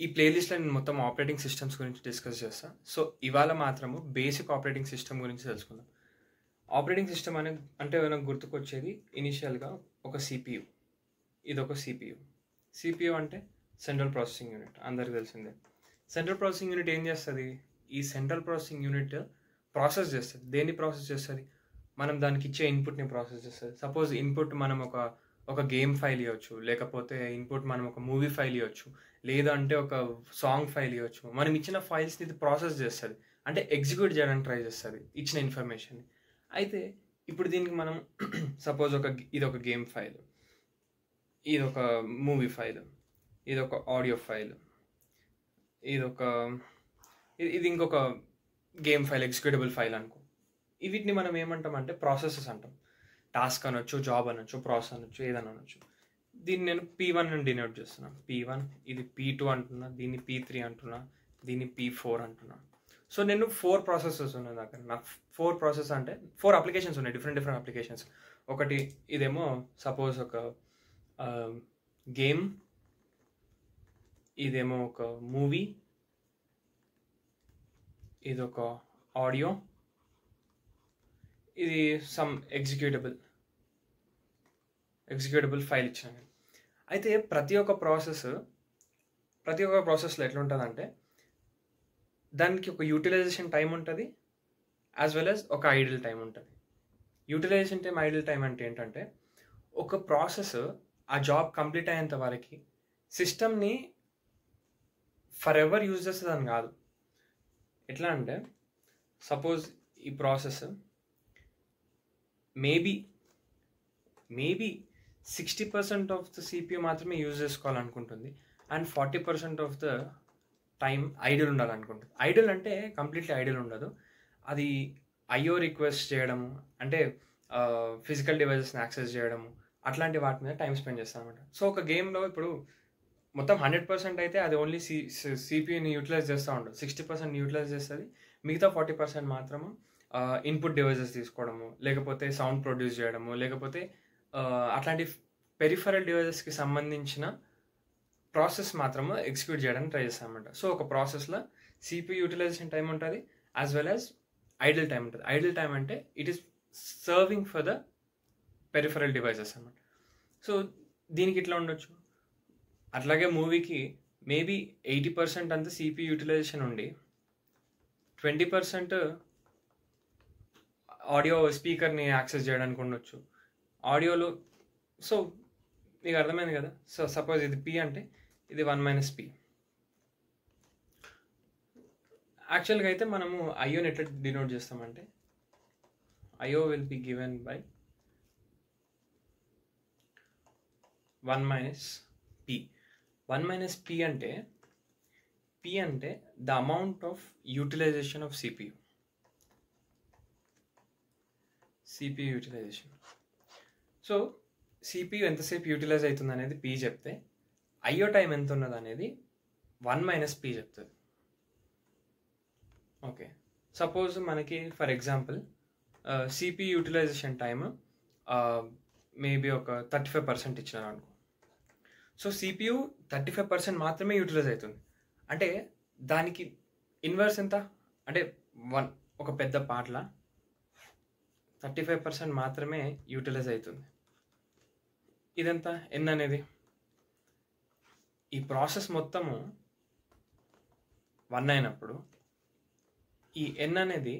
ఈ ప్లేలిస్ట్లో నేను మొత్తం ఆపరేటింగ్ సిస్టమ్స్ గురించి డిస్కస్ చేస్తాను. సో ఇవాళ మాత్రము బేసిక్ ఆపరేటింగ్ సిస్టమ్ గురించి తెలుసుకుందాం. ఆపరేటింగ్ సిస్టమ్ అంటే మనకు గుర్తుకొచ్చేది ఇనిషియల్గా ఒక సిపియు. ఇది ఒక సిపియు అంటే సెంట్రల్ ప్రాసెసింగ్ యూనిట్, అందరికి తెలిసిందే. సెంట్రల్ ప్రాసెసింగ్ యూనిట్ ఏం చేస్తుంది? ఈ సెంట్రల్ ప్రాసెసింగ్ యూనిట్ ప్రాసెస్ చేస్తుంది. దేన్ని ప్రాసెస్ చేస్తుంది? మనం దానికి ఇచ్చే ఇన్పుట్ని ప్రాసెస్ చేస్తుంది. సపోజ్ ఇన్పుట్ మనం ఒక గేమ్ ఫైల్ ఇవ్వచ్చు, లేకపోతే ఇన్పుట్ మనం ఒక మూవీ ఫైల్ ఇవ్వచ్చు, లేదంటే ఒక సాంగ్ ఫైల్ ఇవ్వచ్చు. మనం ఇచ్చిన ఫైల్స్ని ఇది ప్రాసెస్ చేస్తుంది, అంటే ఎగ్జిక్యూట్ చేయడానికి ట్రై చేస్తుంది ఇచ్చిన ఇన్ఫర్మేషన్ని. అయితే ఇప్పుడు దీనికి మనం సపోజ్ ఇది ఒక గేమ్ ఫైల్, ఇది ఒక మూవీ ఫైల్, ఇది ఒక ఆడియో ఫైల్, ఇది ఇంకొక గేమ్ ఫైల్, ఎగ్జిక్యూటబుల్ ఫైల్ అనుకో. వీటిని మనం ఏమంటామంటే ప్రాసెసెస్ అంటాం. టాస్క్ అనొచ్చు, జాబ్ అనొచ్చు, ప్రాసెస్ అనొచ్చు, ఏదైనా అనొచ్చు. దీన్ని నేను P1 అని డినోట్ చేస్తున్నాను. P1, ఇది P2 అంటున్నా, దీన్ని P3 అంటున్నా, దీన్ని P4 అంటున్నా. సో నేను 4 ప్రాసెసెస్ ఉన్నాయి దగ్గర. నాకు 4 ప్రాసెస్ అంటే 4 అప్లికేషన్స్ ఉన్నాయి, డిఫరెంట్ అప్లికేషన్స్. ఒకటి ఇదేమో సపోజ్ ఒక గేమ్, ఇదేమో ఒక మూవీ, ఇది ఒక ఆడియో, ఇది సమ్ ఎగ్జిక్యూటబుల్ ఫైల్ ఇచ్చాను. అయితే ప్రతి ఒక్క ప్రాసెస్లో ఎట్లా ఉంటుందంటే దానికి ఒక యూటిలైజేషన్ టైం ఉంటుంది, యాజ్ వెల్ యాజ్ ఒక ఐడిల్ టైం ఉంటుంది. యూటిలైజేషన్ టైం, ఐడిల్ టైం అంటే ఏంటంటే ఒక ప్రాసెస్ ఆ జాబ్ కంప్లీట్ అయ్యేంత వరకు సిస్టమ్ని ఫర్ ఎవర్ యూజ్ చేస్తుంది అని కాదు. ఎట్లా అంటే సపోజ్ ఈ process maybe 60% of the CPU మాత్రమే యూజ్ చేసుకోవాలనుకుంటుంది, and 40% of the time idle ఉండాలనుకుంటుంది. ఐడిల్ అంటే కంప్లీట్లీ ఐడిల్ ఉండదు, అది ఐఓ రిక్వెస్ట్ చేయడము, అంటే ఫిజికల్ డివైజెస్ని యాక్సెస్ చేయడము, అట్లాంటి వాటి మీద టైం స్పెండ్ చేస్తాను అనమాట. సో ఒక గేమ్లో ఇప్పుడు మొత్తం 100% అయితే అది ఓన్లీ సిపియూని యూటిలైజ్ చేస్తూ ఉంటుంది, 60% యూటిలైజ్ చేస్తుంది, మిగతా 40% మాత్రము ఇన్పుట్ డివైజెస్ తీసుకోవడము, లేకపోతే సౌండ్ ప్రొడ్యూస్ చేయడము, లేకపోతే అట్లాంటి పెరిఫరల్ డివైజెస్కి సంబంధించిన ప్రాసెస్ మాత్రము ఎగ్జిక్యూట్ చేయడానికి ట్రై చేస్తామన్నమాట. సో ఒక ప్రాసెస్లో సిపియూ యూటిలైజేషన్ టైం ఉంటుంది, as well as idle time ఉంటుంది. ఐడిల్ టైం అంటే it is serving for the peripheral devices అన్నమాట. సో దీనికి ఇట్లా ఉండొచ్చు. అట్లాగే మూవీకి మేబీ 80% అంతా సిపియూ యూటిలైజేషన్ ఉండి 20% ఆడియో స్పీకర్ని యాక్సెస్ చేయడానికి ఉండొచ్చు ఆడియోలో. సో మీకు అర్థమైంది కదా. సో సపోజ్ ఇది P అంటే ఇది 1 - P. యాక్చువల్గా అయితే మనము ఐఓని ఎట్లా డినోట్ చేస్తామంటే IO will be given by 1 - P. 1 - P అంటే the amount of utilisation of CPU utilisation. So CPU ఎంతసేపు యూటిలైజ్ అవుతుంది అనేది P చెప్తే, ఐఓ టైం ఎంత ఉన్నది అనేది 1 - P చెప్తుంది. ఓకే, సపోజ్ మనకి for example CPU utilisation time maybe ఒక 35% ఇచ్చినారు అనుకో. సో సిపియూ 35% మాత్రమే యూటిలైజ్ అవుతుంది. అంటే దానికి ఇన్వర్స్ ఎంత అంటే ఒక పెద్ద పార్ట్లా 35% మాత్రమే యూటిలైజ్ అవుతుంది. ఇదంత N అనేది ఈ ప్రాసెస్ మొత్తము 1 అయినప్పుడు ఈ N అనేది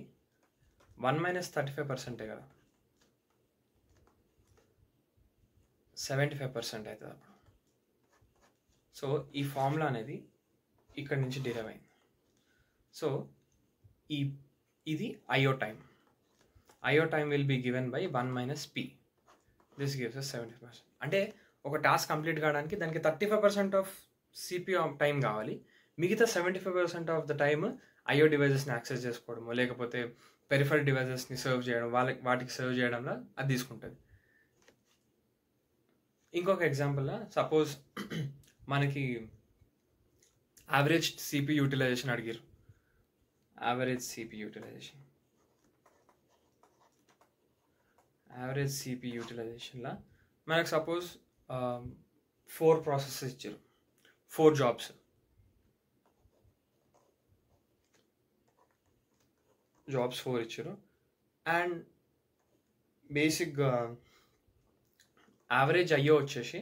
1 - 35% కదా, 75% అవుతుంది అప్పుడు. సో ఈ ఫార్ములా అనేది ఇక్కడి నుంచి డిరైవ్ అయింది. సో ఇది IO time will be given by 1 - P. This gives us 70%. అంటే ఒక టాస్క్ కంప్లీట్ కావడానికి దానికి 35% ఆఫ్ సిపియూ టైం కావాలి, మిగతా 75% ఆఫ్ ద టైమ్ ఐఓ డివైజెస్ని యాక్సెస్ చేసుకోవడము, లేకపోతే పెరిఫరల్ డివైజెస్ని సర్వ్ చేయడం, వాటికి సర్వ్ చేయడంలో అది తీసుకుంటుంది. ఇంకొక ఎగ్జాంపుల్లో సపోజ్ మనకి యావరేజ్ సిపియూ యూటిలైజేషన్ అడిగారు. యావరేజ్ సిపియూ యూటిలైజేషన్లో మనకు సపోజ్ 4 ప్రాసెసెస్ ఇచ్చారు, 4 జాబ్స్. జాబ్స్ 4 ఇచ్చారు. అండ్ బేసిక్గా యావరేజ్ అయ్యో వచ్చేసి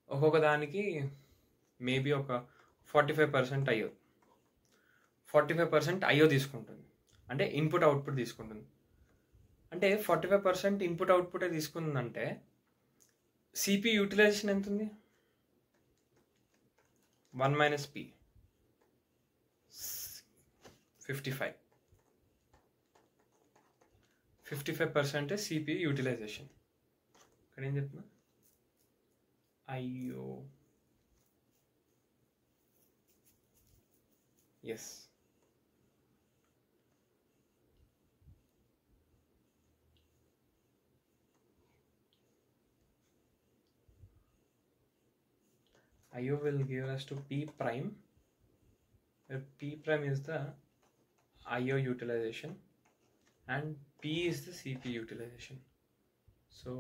ఒక్కొక్క దానికి మేబీ ఒక 45% అయ్యో 45% అయ్యో తీసుకుంటుంది. అంటే ఇన్పుట్ అవుట్పుట్ తీసుకుంటుంది. అంటే 45% ఇన్పుట్ అవుట్పుటే తీసుకుందంటే సిపి యూటిలైజేషన్ ఎంత ఉంది? 1 - p 55% సిపి యూటిలైజేషన్. ఇక్కడ ఏం చెప్తున్నా? అయ్యో yes, IO will give us to P prime, where P prime is the IO utilization and P is the CP utilization. So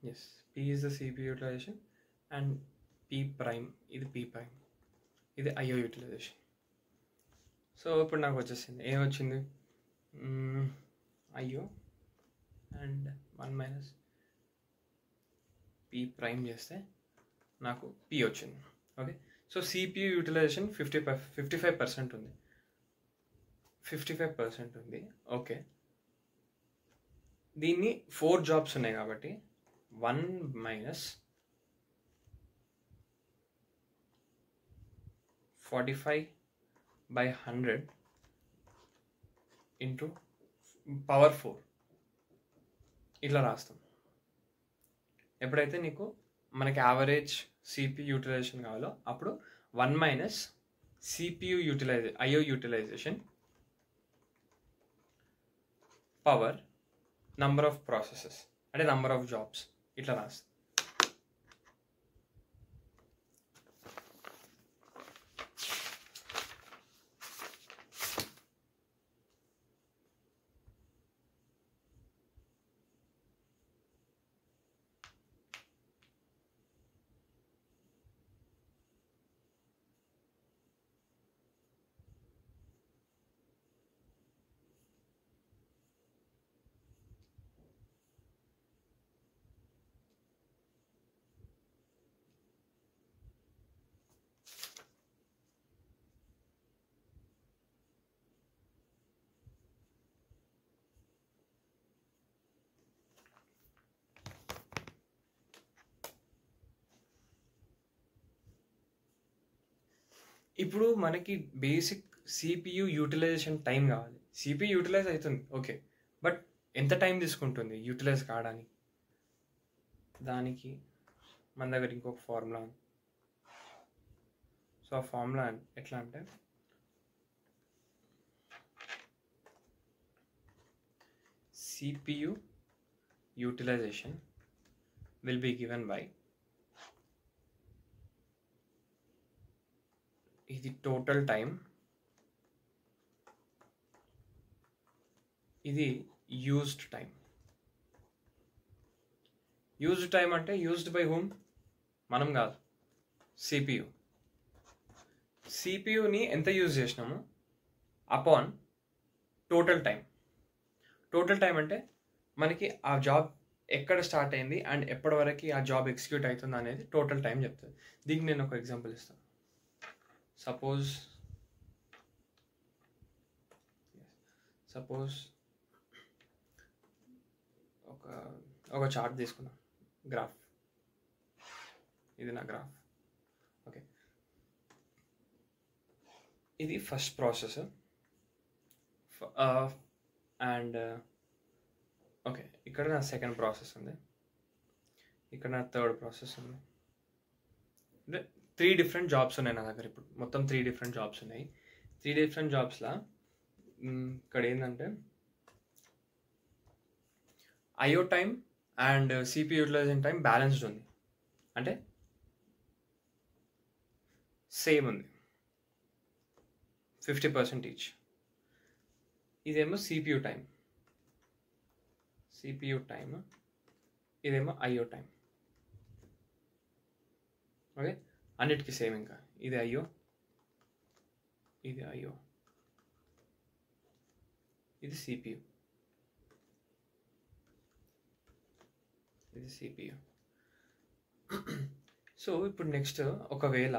yes, P is the CP utilization and P prime is P prime, ఇది IO utilization. So ఇప్పుడు నాకు వచ్చేసింది, ఏమొచ్చింది? IO and 1 - P prime చేస్తే నాకు P వచ్చింది. Okay, so CPU utilisation 55% ఉంది. 55% ఉంది. ఓకే, దీన్ని 4 జాబ్స్ ఉన్నాయి కాబట్టి 1 - 45/100 ఇంటూ పవర్ 4 ఇట్లా రాస్తాం. ఎప్పుడైతే నీకు మనకి యావరేజ్ సిపి యూటిలైజేషన్ కావాలో అప్పుడు 1 - CPU IO utilisation power number of processes, అంటే నంబర్ ఆఫ్ జాబ్స్, ఇట్లా రాస్తాం. ఇప్పుడు మనకి బేసిక్ సిపియు యూటిలైజేషన్ టైం కావాలి. సిపియు యూటిలైజ్ అవుతుంది, ఓకే, బట్ ఎంత టైం తీసుకుంటుంది యూటిలైజ్ కావడానికి? దానికి మన దగ్గర ఇంకొక ఫార్ములా ఉంది. సో ఆ ఫార్ములా ఎట్లా అంటే, CPU utilization will be given by ఇది టోటల్ టైం, ఇది యూజ్డ్ టైం. యూజ్డ్ టైం అంటే యూజ్డ్ బై హూమ్? మనం కాదు, సిపియు. సిపియుని ఎంత యూజ్ చేసినాము upon total time. Total time అంటే మనకి ఆ జాబ్ ఎక్కడ స్టార్ట్ అయింది అండ్ ఎప్పటి వరకు ఆ జాబ్ ఎగ్జిక్యూట్ అవుతుంది అనేది టోటల్ టైం చెప్తుంది. దీనికి నేను ఒక ఎగ్జాంపుల్ ఇస్తాను. సపోజ్ ఒక చార్ట్ తీసుకున్నాం, గ్రాఫ్. ఇది నా గ్రాఫ్. ఓకే, ఇది ఫస్ట్ ప్రాసెస్ అండ్ ఓకే, ఇక్కడ నా సెకండ్ ప్రాసెస్ ఉంది, ఇక్కడ నా థర్డ్ ప్రాసెస్ ఉంది. అంటే 3 డిఫరెంట్ జాబ్స్ ఉన్నాయి నా దగ్గర. ఇప్పుడు మొత్తం 3 డిఫరెంట్ జాబ్స్ ఉన్నాయి. 3 డిఫరెంట్ జాబ్స్లో ఇక్కడ ఏంటంటే IO time and CP utilisation time balanced ఉంది, అంటే సేమ్ ఉంది, 50% ఈచ్. ఇదేమో సిపియు టైం, ఇదేమో ఐఓ టైం. ఓకే, అన్నిటికీ సేమ్. ఇంకా ఇది ఐఓ, ఇది ఐఓ, ఇది సిపియు, ఇది సిపియు. సో ఇప్పుడు నెక్స్ట్ ఒకవేళ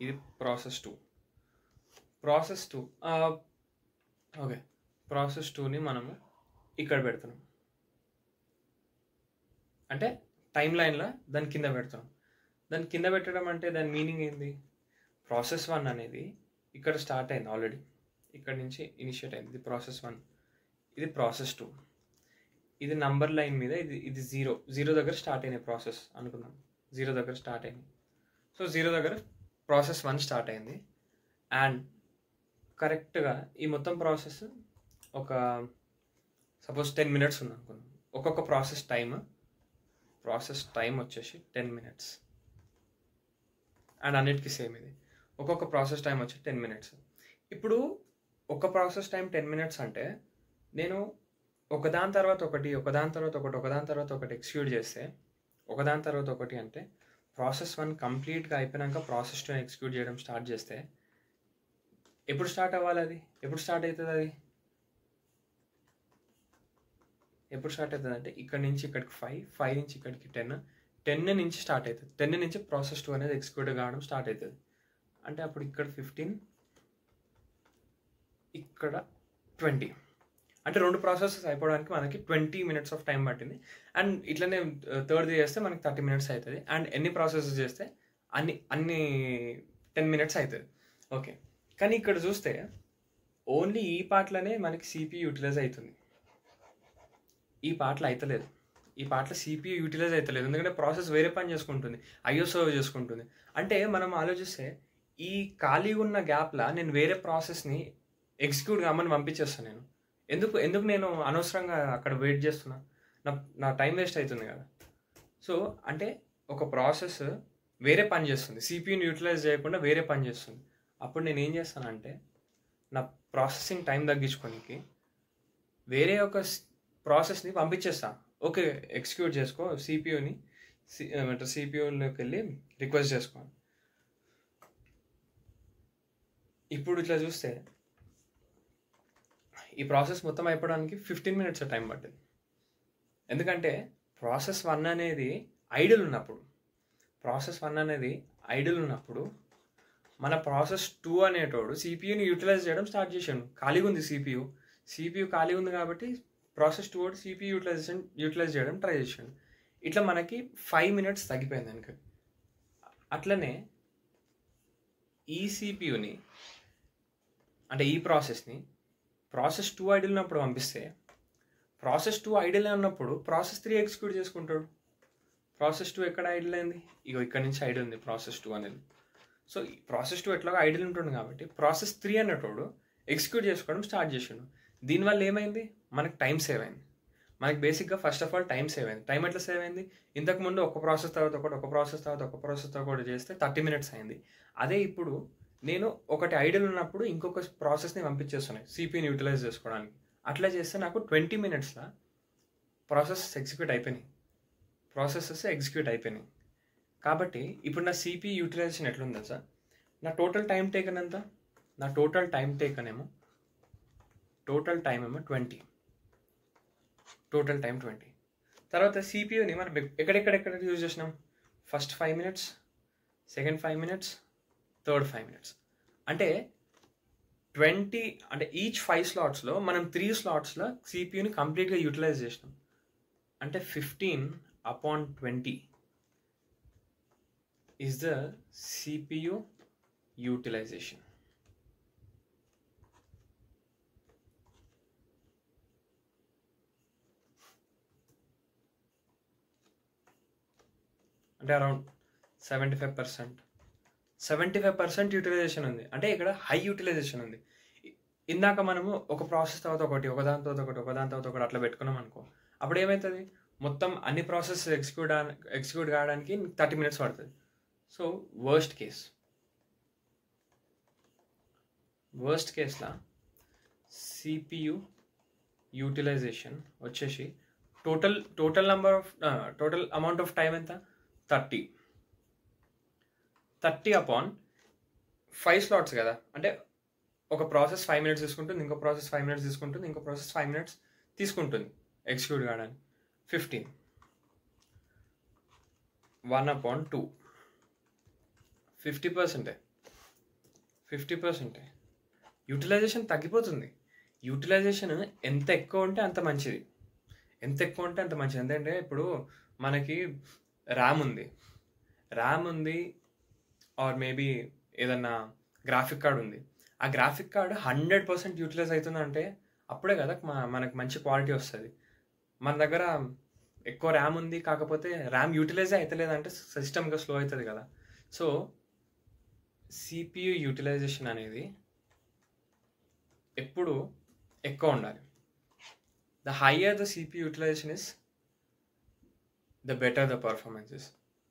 ఇది ప్రాసెస్ 2, ఓకే, ప్రాసెస్ 2ని మనము ఇక్కడ పెడుతున్నాం, అంటే టైం లైన్లో దాని కింద పెడుతున్నాం. దాని కింద పెట్టడం అంటే దాని మీనింగ్ ఏంది? ప్రాసెస్ 1 అనేది ఇక్కడ స్టార్ట్ అయింది ఆల్రెడీ, ఇక్కడ నుంచి ఇనిషియేట్ అయింది, ఇది ప్రాసెస్ 1, ఇది ప్రాసెస్ 2, ఇది నంబర్ లైన్ మీద ఇది 0 దగ్గర స్టార్ట్ అయిన ప్రాసెస్ అనుకుందాం, 0 దగ్గర స్టార్ట్ అయింది. సో 0 దగ్గర ప్రాసెస్ 1 స్టార్ట్ అయింది. అండ్ కరెక్ట్గా ఈ మొత్తం ప్రాసెస్ ఒక సపోజ్ 10 minutes ఉంది అనుకుందాం. ఒక్కొక్క ప్రాసెస్ టైం వచ్చేసి 10 minutes. అండ్ అన్నిటికీ సేమ్ ఇది, ఒక్కొక్క ప్రాసెస్ టైం వచ్చి 10 minutes. ఇప్పుడు ఒక ప్రాసెస్ టైం 10 minutes అంటే నేను ఒకదాని తర్వాత ఒకటి ఎక్స్క్యూట్ చేస్తే, ఒకదాని తర్వాత ఒకటి అంటే ప్రాసెస్ 1 కంప్లీట్గా అయిపోయినాక ప్రాసెస్ 2 ఎక్స్క్యూట్ చేయడం స్టార్ట్ చేస్తే ఎప్పుడు స్టార్ట్ అవ్వాలి? అది ఎప్పుడు స్టార్ట్ అవుతుంది? ఎప్పుడు స్టార్ట్ అవుతుంది అంటే ఇక్కడ నుంచి ఇక్కడికి 5 నుంచి ఇక్కడికి 10 నుంచి స్టార్ట్ అవుతుంది. 10 నుంచి ప్రాసెస్ 2 అనేది ఎక్స్క్యూట్ కావడం స్టార్ట్ అవుతుంది. అంటే అప్పుడు ఇక్కడ 15, ఇక్కడ 20, అంటే 2 ప్రాసెసెస్ అయిపోవడానికి మనకి 20 minutes ఆఫ్ టైం పట్టింది. అండ్ ఇట్లనే థర్డ్ది చేస్తే మనకి 30 minutes అవుతుంది. అండ్ ఎన్ని ప్రాసెసెస్ చేస్తే అన్ని 10 minutes అవుతుంది. ఓకే, కానీ ఇక్కడ చూస్తే ఓన్లీ ఈ పార్ట్లోనే మనకి సిపియు యూటిలైజ్ అవుతుంది, ఈ పార్ట్లో అవుతలేదు. ఈ పార్ట్లో సిపియు యూటిలైజ్ అవుతలేదు, ఎందుకంటే ప్రాసెస్ వేరే పని చేసుకుంటుంది, ఐఓ సర్వ్ చేసుకుంటుంది. అంటే మనం ఆలోచిస్తే ఈ ఖాళీ ఉన్న గ్యాప్లో నేను వేరే ప్రాసెస్ని ఎగ్జిక్యూట్ కామని పంపించేస్తాను. నేను ఎందుకు నేను అనవసరంగా అక్కడ వెయిట్ చేస్తున్నా, నా టైం వేస్ట్ అవుతుంది కదా. సో అంటే ఒక ప్రాసెస్ వేరే పని చేస్తుంది, సిపియూని యూటిలైజ్ చేయకుండా వేరే పని చేస్తుంది. అప్పుడు నేను ఏం చేస్తానంటే నా ప్రాసెసింగ్ టైం తగ్గించుకోనికి వేరే ఒక ప్రాసెస్ని పంపించేస్తాను. ఓకే, ఎగ్జిక్యూట్ చేసుకో, సిపియూలోకి వెళ్ళి రిక్వెస్ట్ చేసుకో. ఇప్పుడు ఇట్లా చూస్తే ఈ ప్రాసెస్ మొత్తం అయిపోవడానికి 15 minutes టైం పట్టింది. ఎందుకంటే ప్రాసెస్ 1 అనేది ఐడిల్ ఉన్నప్పుడు మన ప్రాసెస్ 2 అనేటోడు సిపియూని యూటిలైజ్ చేయడం స్టార్ట్ చేసాడు. ఖాళీగా ఉంది సిపియూ ఖాళీగా ఉంది కాబట్టి ప్రాసెస్ 2 వాడు సిపియూ యూటిలైజ్ చేయడం ట్రై చేసాడు. ఇట్లా మనకి 5 minutes తగ్గిపోయింది అనుకో. అట్లనే ఈ సిపియూని అంటే ఈ ప్రాసెస్ని ప్రాసెస్ 2 ఐడిల్ ఉన్నప్పుడు పంపిస్తే, ప్రాసెస్ 2 ఐడిల్ ఉన్నప్పుడు ప్రాసెస్ 3 ఎగ్జిక్యూట్ చేసుకుంటాడు. ప్రాసెస్ 2 ఎక్కడ ఐడిల్ అయింది? ఇగో ఇక్కడ నుంచి ఐడిల్ ఉంది ప్రాసెస్ 2 అనేది. సో ప్రాసెస్ 2 ఎట్లాగో ఐడిల్ ఉంటుంది కాబట్టి ప్రాసెస్ 3 అనేటోడు ఎగ్జిక్యూట్ చేసుకోవడం స్టార్ట్ చేసాడు. దీనివల్ల ఏమైంది? మనకు టైం సేవ్ అయింది. మనకి బేసిక్గా first of all time save అయింది. టైం ఎట్లా సేవ్ అయింది? ఇంతకుముందు ఒక ప్రాసెస్ తర్వాత ఒకటి చేస్తే 30 minutes అయింది. అదే ఇప్పుడు నేను ఒకటి ఐడిల్ ఉన్నప్పుడు ఇంకొక ప్రాసెస్ని పంపించేస్తున్నాయి సిపియూని యూటిలైజ్ చేసుకోవడానికి. అట్లా చేస్తే నాకు 20 minutesలో ప్రాసెసెస్ ఎగ్జిక్యూట్ అయిపోయినాయి. కాబట్టి ఇప్పుడు నా సిపియూ యూటిలైజేషన్ ఎట్లుందా సార్? నా టోటల్ టైం టేకన్ ఎంత? నా టోటల్ టైం ఏమో 20. Total time 20. తర్వాత సిపియూని మనం ఎక్కడెక్కడ యూజ్ చేసినాం? First 5 minutes, second 5 minutes, third 5 minutes. అంటే 20, అంటే ఈచ్ 5 slotsలో మనం 3 slotsలో సిపియూని కంప్లీట్గా యూటిలైజ్ చేసినాం. అంటే 15/20 ఈజ్ ద సిపియూ యూటిలైజేషన్. అంటే అరౌండ్ 75% యూటిలైజేషన్ ఉంది. అంటే ఇక్కడ హై యూటిలైజేషన్ ఉంది. ఇందాక మనము ఒక ప్రాసెస్ తర్వాత ఒకటి, ఒకదాని తర్వాత ఒకటి అట్లా పెట్టుకున్నాం అనుకో, అప్పుడు ఏమవుతుంది? మొత్తం అన్ని ప్రాసెస్ ఎగ్జిక్యూట్ కావడానికి 30 minutes పడుతుంది. సో వర్స్ట్ కేస్లో సిపియు యూటిలైజేషన్ వచ్చేసి టోటల్ అమౌంట్ ఆఫ్ టైం ఎంత? 30/5 5 స్లాట్స్ కదా, అంటే ఒక ప్రాసెస్ 5 మినిట్స్ తీసుకుంటుంది, ఇంకో ప్రాసెస్ 5 మినిట్స్ తీసుకుంటుంది, ఇంకో ప్రాసెస్ 5 మినిట్స్ తీసుకుంటుంది ఎగ్జిక్యూట్ కావడానికి. 15 1/2 50%. యూటిలైజేషన్ తగ్గిపోతుంది. యూటిలైజేషన్ ఎంత ఎక్కువ ఉంటే అంత మంచిది, ఎందుకంటే ఇప్పుడు మనకి ర్యామ్ ఉంది ఆర్ మేబీ ఏదన్నా గ్రాఫిక్ కార్డ్ ఉంది. ఆ గ్రాఫిక్ కార్డ్ 100% యూటిలైజ్ అవుతుందంటే అప్పుడే కదా మనకు మంచి క్వాలిటీ వస్తుంది. మన దగ్గర ఎక్కువ ర్యామ్ ఉంది, కాకపోతే ర్యామ్ యూటిలైజ్ అవుతలేదంటే సిస్టమ్గా స్లో అవుతుంది కదా. సో సిపియు యూటిలైజేషన్ అనేది ఎప్పుడు ఎక్కువ ఉండాలి. The higher the CPU utilisation is, the better the performances.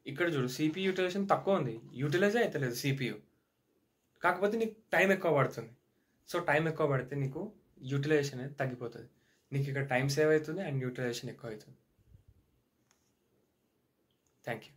ఇక్కడ చూడు, సిపియు యూటిలైజేషన్ తక్కువ ఉంది, యూటిలైజ్ అవుతలేదు సిపియు, కాకపోతే నీకు టైం ఎక్కువ పడుతుంది. సో టైం ఎక్కువ పడితే నీకు యూటిలైజేషన్ అనేది తగ్గిపోతుంది. నీకు ఇక్కడ టైం సేవ్ అవుతుంది అండ్ యూటిలైజేషన్ ఎక్కువ అవుతుంది. Thank you.